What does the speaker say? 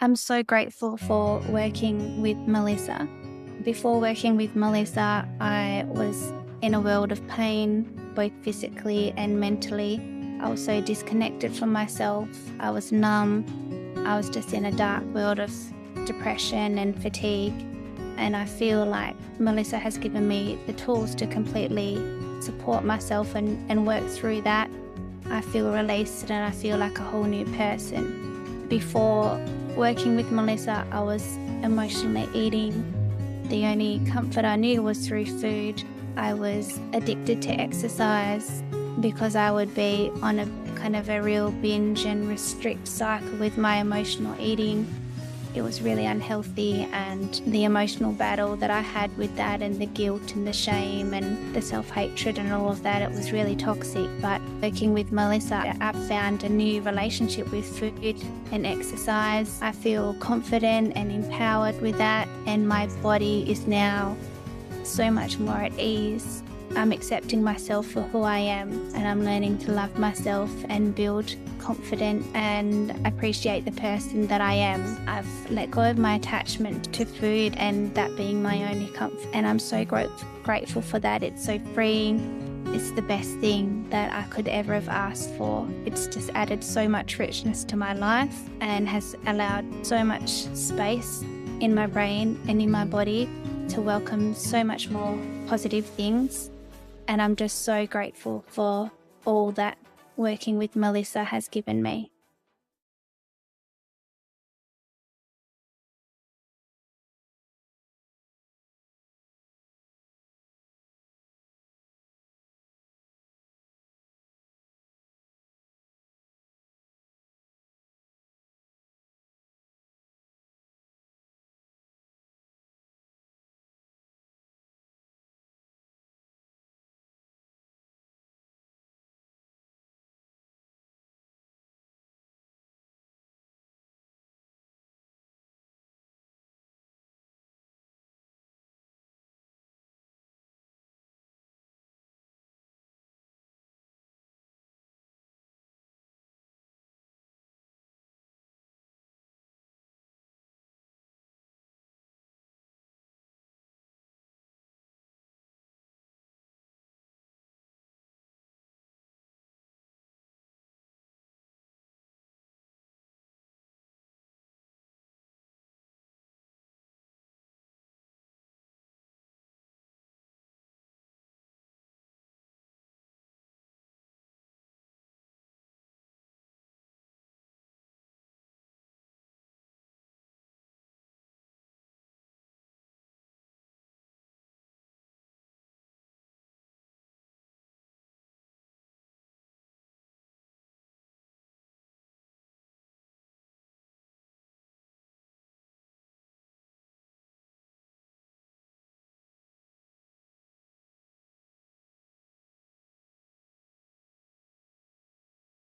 I'm so grateful for working with Melissa. Before working with Melissa, I was in a world of pain, both physically and mentally. I was so disconnected from myself. I was numb. I was just in a dark world of depression and fatigue. And I feel like Melissa has given me the tools to completely support myself and work through that. I feel released and I feel like a whole new person. Before working with Melissa, I was emotionally eating. The only comfort I knew was through food. I was addicted to exercise because I would be on a kind of a real binge and restrict cycle with my emotional eating. It was really unhealthy, and the emotional battle that I had with that and the guilt and the shame and the self-hatred and all of that, it was really toxic. But working with Melissa, I found a new relationship with food and exercise. I feel confident and empowered with that, and my body is now so much more at ease. I'm accepting myself for who I am, and I'm learning to love myself and build confidence and appreciate the person that I am. I've let go of my attachment to food and that being my only comfort, and I'm so grateful for that. It's so freeing. It's the best thing that I could ever have asked for. It's just added so much richness to my life and has allowed so much space in my brain and in my body to welcome so much more positive things. And I'm just so grateful for all that working with Melissa has given me.